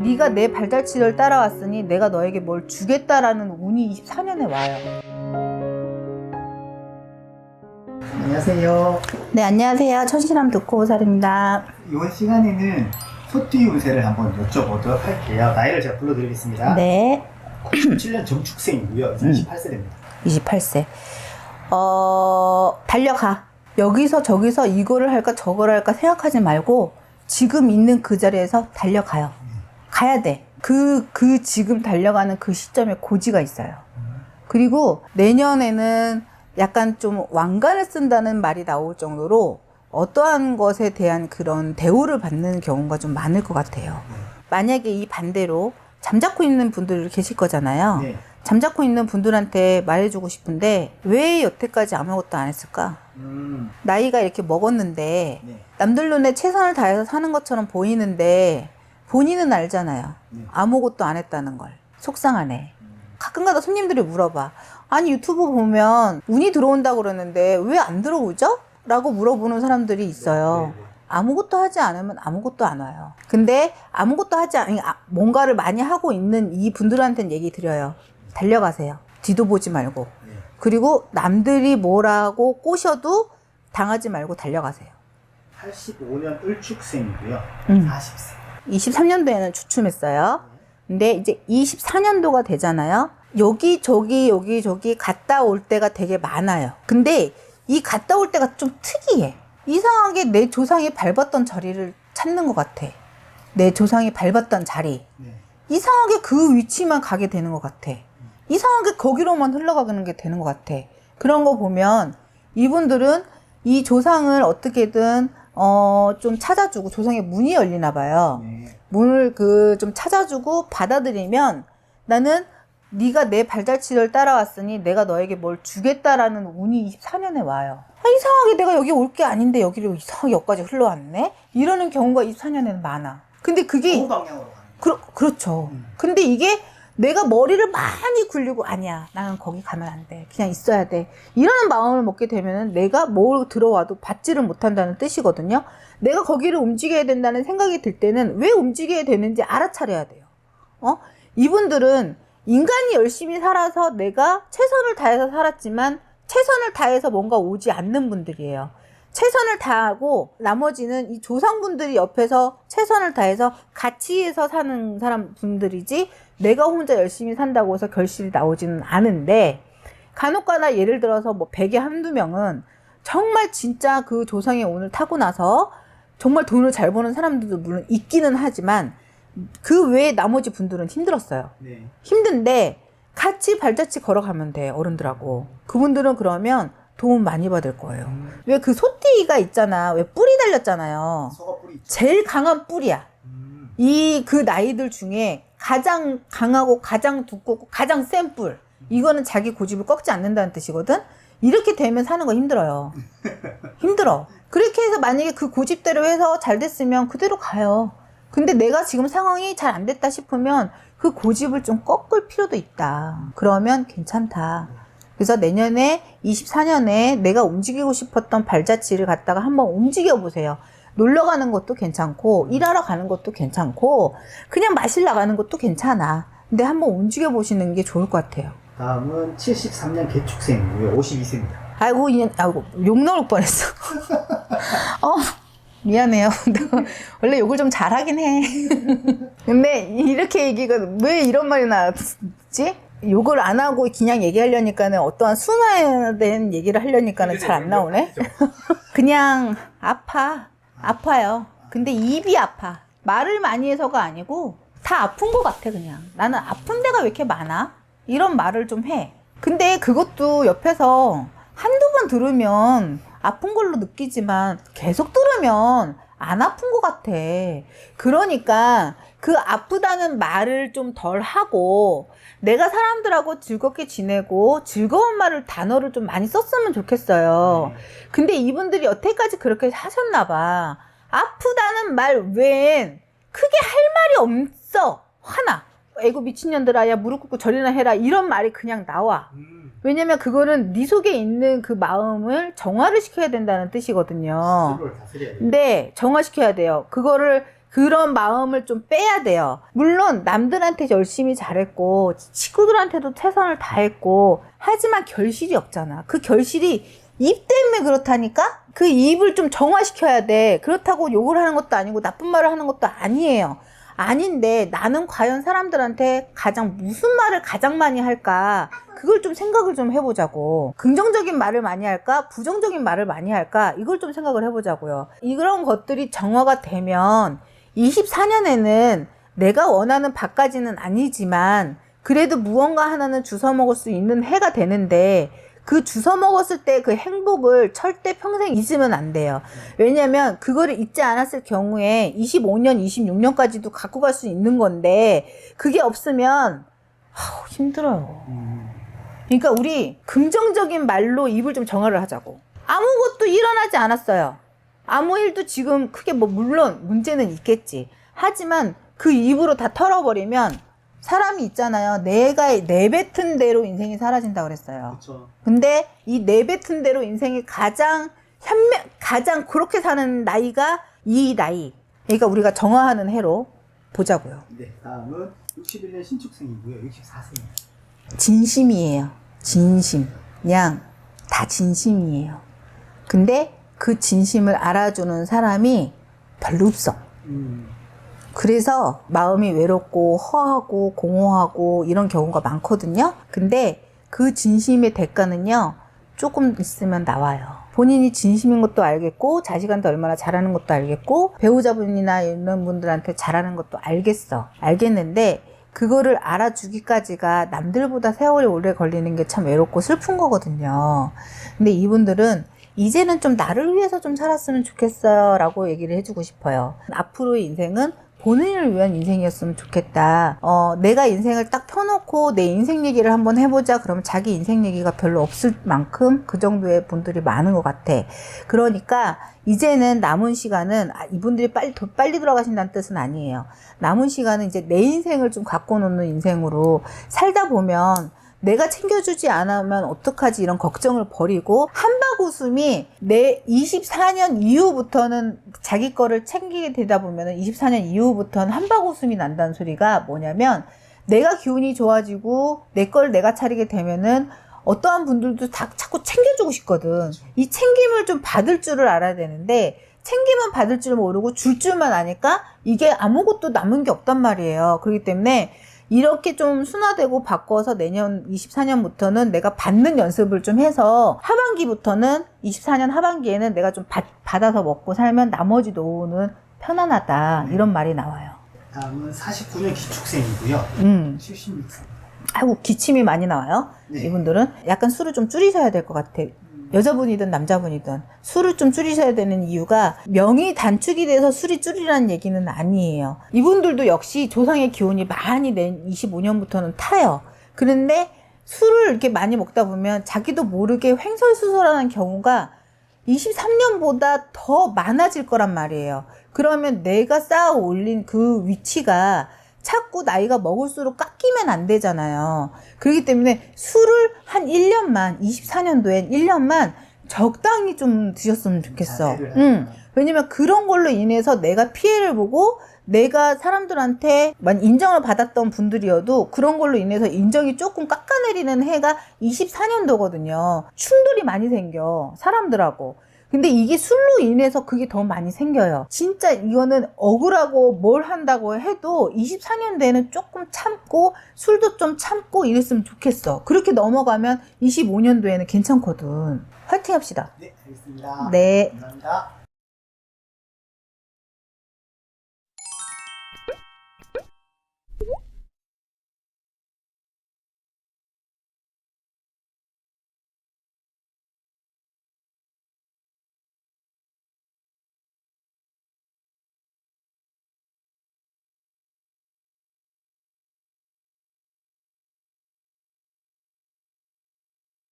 네가 내 발자취를 따라왔으니 내가 너에게 뭘 주겠다라는 운이 24년에 와요. 안녕하세요. 네, 안녕하세요. 천실함 듣고보살입니다. 이번 시간에는 소띠 운세를 한번 여쭤보도록 할게요. 나이를 제가 불러드리겠습니다. 네, 97년 정축생이고요. 28세입니다. 28세. 달려가. 여기서 저기서 이거를 할까 저거를 할까 생각하지 말고 지금 있는 그 자리에서 달려가요. 가야 돼. 그 지금 달려가는 그 시점에 고지가 있어요. 그리고 내년에는 약간 좀 왕관을 쓴다는 말이 나올 정도로 어떠한 것에 대한 그런 대우를 받는 경우가 좀 많을 것 같아요. 만약에 이 반대로 잠자코 있는 분들 계실 거잖아요. 네. 잠자코 있는 분들한테 말해주고 싶은데 왜 여태까지 아무것도 안 했을까? 나이가 이렇게 먹었는데 네. 남들 눈에 최선을 다해서 사는 것처럼 보이는데 본인은 알잖아요. 네. 아무것도 안 했다는 걸. 속상하네. 가끔가다 손님들이 물어봐. 아니 유튜브 보면 운이 들어온다고 그러는데 왜 안 들어오죠? 라고 물어보는 사람들이 있어요. 네, 네. 아무것도 하지 않으면 아무것도 안 와요. 근데 아무것도 하지 않으면 뭔가를 많이 하고 있는 이 분들한테는 얘기 드려요. 달려가세요. 뒤도 보지 말고. 네. 그리고 남들이 뭐라고 꼬셔도 당하지 말고 달려가세요. 85년 을축생이고요. 40세. 23년도에는 주춤했어요. 근데 이제 24년도가 되잖아요. 여기저기 갔다 올 때가 되게 많아요. 근데 이 갔다 올 때가 좀 특이해. 이상하게 내 조상이 밟았던 자리를 찾는 것 같아. 내 조상이 밟았던 자리. 네. 이상하게 그 위치만 가게 되는 것 같아. 이상하게 거기로만 흘러가는 게 되는 것 같아. 그런 거 보면 이분들은 이 조상을 어떻게든 좀 찾아주고 조상의 문이 열리나 봐요. 네. 문을 좀 찾아주고 받아들이면 나는 네가 내 발자취를 따라왔으니 내가 너에게 뭘 주겠다라는 운이 24년에 와요. 이상하게 내가 여기 올 게 아닌데 여기로 이상하게 여기까지 흘러왔네? 이러는 경우가 24년에는 많아. 근데 그게 어느 방향으로 가는 그렇죠. 근데 이게 내가 머리를 많이 굴리고 아니야 나는 거기 가면 안 돼 그냥 있어야 돼 이러는 마음을 먹게 되면은 내가 뭘 들어와도 받지를 못한다는 뜻이거든요. 내가 거기를 움직여야 된다는 생각이 들 때는 왜 움직여야 되는지 알아차려야 돼요. 이분들은 인간이 열심히 살아서 내가 최선을 다해서 살았지만 최선을 다해서 뭔가 오지 않는 분들이에요. 최선을 다하고 나머지는 이 조상분들이 옆에서 최선을 다해서 같이 해서 사는 분들이지 내가 혼자 열심히 산다고 해서 결실이 나오지는 않은데 간혹가다 예를 들어서 뭐 100에 한두 명은 정말 진짜 그 조상의 운을 타고 나서 정말 돈을 잘 버는 사람들도 물론 있기는 하지만 그 외에 나머지 분들은 힘들었어요. 네. 힘든데 같이 발자취 걸어가면 돼 어른들하고. 그분들은 그러면 도움 많이 받을 거예요. 왜 그 소띠가 있잖아. 왜 뿔이 달렸잖아요. 서가 뿌리 있죠. 제일 강한 뿔이야. 그 나이들 중에 가장 강하고 가장 두껍고 가장 센 뿔. 이거는 자기 고집을 꺾지 않는다는 뜻이거든. 이렇게 되면 사는 거 힘들어요. 힘들어. 그렇게 해서 만약에 그 고집대로 해서 잘 됐으면 그대로 가요. 근데 내가 지금 상황이 잘 안 됐다 싶으면 그 고집을 좀 꺾을 필요도 있다. 그러면 괜찮다. 그래서 내년에 24년에 내가 움직이고 싶었던 발자취를 갖다가 한번 움직여 보세요. 놀러 가는 것도 괜찮고 일하러 가는 것도 괜찮고 그냥 마실 나가는 것도 괜찮아. 근데 한번 움직여 보시는 게 좋을 것 같아요. 다음은 73년 개축생이고요. 52세입니다. 아이고 욕 나올 뻔했어. 미안해요. 원래 욕을 좀 잘하긴 해. 근데 이렇게 얘기가 왜 이런 말이 나왔지? 욕을 안 하고 그냥 얘기하려니까는 어떠한 순화된 얘기를 하려니까는 잘 안 나오네. 그냥 아파요. 근데 입이 아파. 말을 많이 해서가 아니고 다 아픈 것 같아 그냥. 나는 아픈 데가 왜 이렇게 많아? 이런 말을 좀 해. 근데 그것도 옆에서 한두 번 들으면 아픈 걸로 느끼지만 계속 들으면 안 아픈 것 같아. 그러니까 그 아프다는 말을 좀 덜 하고 내가 사람들하고 즐겁게 지내고 즐거운 단어를 좀 많이 썼으면 좋겠어요. 근데 이분들이 여태까지 그렇게 하셨나 봐. 아프다는 말 외엔 크게 할 말이 없어. 화나. 에고 미친년들아 야 무릎 꿇고 절이나 해라 이런 말이 그냥 나와. 왜냐면 그거는 네 속에 있는 그 마음을 정화를 시켜야 된다는 뜻이거든요. 스스로를 다스려야 돼요. 근데 정화시켜야 돼요. 그거를 그런 마음을 좀 빼야 돼요. 물론 남들한테 열심히 잘했고 친구들한테도 최선을 다했고 하지만 결실이 없잖아. 그 결실이 입 때문에 그렇다니까? 그 입을 좀 정화시켜야 돼. 그렇다고 욕을 하는 것도 아니고 나쁜 말을 하는 것도 아니에요. 아닌데 나는 과연 사람들한테 무슨 말을 가장 많이 할까? 그걸 좀 생각을 좀 해보자고. 긍정적인 말을 많이 할까? 부정적인 말을 많이 할까? 이걸 좀 생각을 해보자고요. 이런 것들이 정화가 되면 24년에는 내가 원하는 바까지는 아니지만 그래도 무언가 하나는 주워 먹을 수 있는 해가 되는데 그 주워 먹었을 때 그 행복을 절대 평생 잊으면 안 돼요. 왜냐면 그거를 잊지 않았을 경우에 25년, 26년까지도 갖고 갈 수 있는 건데 그게 없으면 힘들어요. 그러니까 우리 긍정적인 말로 입을 좀 정화를 하자고. 아무것도 일어나지 않았어요. 아무 일도 지금 크게 물론 문제는 있겠지. 하지만 그 입으로 다 털어버리면 사람이 있잖아요. 내가 내뱉은 대로 인생이 사라진다 그랬어요. 그렇죠. 근데 이 내뱉은 대로 인생이 가장 그렇게 사는 나이가 이 나이. 그러니까 우리가 정화하는 해로 보자고요. 네, 다음은 61년 신축생이고요. 64세입니다. 진심이에요. 진심. 그냥 다 진심이에요. 근데 그 진심을 알아주는 사람이 별로 없어. 그래서 마음이 외롭고 허하고 공허하고 이런 경우가 많거든요. 근데 그 진심의 대가는요, 조금 있으면 나와요. 본인이 진심인 것도 알겠고 자식한테 얼마나 잘하는 것도 알겠고 배우자분이나 이런 분들한테 잘하는 것도 알겠는데 그거를 알아주기까지가 남들보다 세월이 오래 걸리는 게 참 외롭고 슬픈 거거든요. 근데 이분들은 이제는 좀 나를 위해서 좀 살았으면 좋겠어요 라고 얘기를 해주고 싶어요. 앞으로의 인생은 본인을 위한 인생이었으면 좋겠다. 내가 인생을 딱 펴놓고 내 인생 얘기를 한번 해보자. 그러면 자기 인생 얘기가 별로 없을 만큼 그 정도의 분들이 많은 것 같아. 그러니까 이제는 남은 시간은 이분들이 빨리 돌아가신다는 뜻은 아니에요. 남은 시간은 이제 내 인생을 좀 갖고 노는 인생으로 살다 보면 내가 챙겨주지 않으면 어떡하지 이런 걱정을 버리고 한바구음이 내 24년 이후부터는 자기 거를 챙기게 되다 보면은 24년 이후부터는 한바구음이 난다는 소리가 뭐냐면 내가 기운이 좋아지고 내 걸 내가 차리게 되면은 어떠한 분들도 다 자꾸 챙겨주고 싶거든. 이 챙김을 좀 받을 줄을 알아야 되는데 챙김은 받을 줄 모르고 줄 줄만 아니까 이게 아무것도 남은 게 없단 말이에요. 그렇기 때문에 이렇게 좀 순화되고 바꿔서 내년 24년부터는 내가 받는 연습을 좀 해서 하반기부터는 24년 하반기에는 내가 좀 받아서 먹고 살면 나머지 노후는 편안하다. 이런 말이 나와요. 다음은 49년 기축생이고요. 76세. 아이고 기침이 많이 나와요. 네. 이분들은 약간 술을 좀 줄이셔야 될 것 같아. 여자분이든 남자분이든 술을 좀 줄이셔야 되는 이유가 명의 단축이 돼서 술이 줄이라는 얘기는 아니에요. 이분들도 역시 조상의 기운이 많이 낸 25년부터는 타요. 그런데 술을 이렇게 많이 먹다 보면 자기도 모르게 횡설수설하는 경우가 23년보다 더 많아질 거란 말이에요. 그러면 내가 쌓아 올린 그 위치가 자꾸 나이가 먹을수록 깎이면 안 되잖아요. 그렇기 때문에 술을 한 1년만, 24년도엔 1년만 적당히 좀 드셨으면 좋겠어. 왜냐면 그런 걸로 인해서 내가 피해를 보고 내가 사람들한테 인정을 받았던 분들이어도 그런 걸로 인해서 인정이 조금 깎아내리는 해가 24년도거든요. 충돌이 많이 생겨, 사람들하고. 근데 이게 술로 인해서 그게 더 많이 생겨요. 진짜 이거는 억울하고 뭘 한다고 해도 24년도에는 조금 참고 술도 좀 참고 이랬으면 좋겠어. 그렇게 넘어가면 25년도에는 괜찮거든. 화이팅 합시다. 네, 알겠습니다. 네. 감사합니다.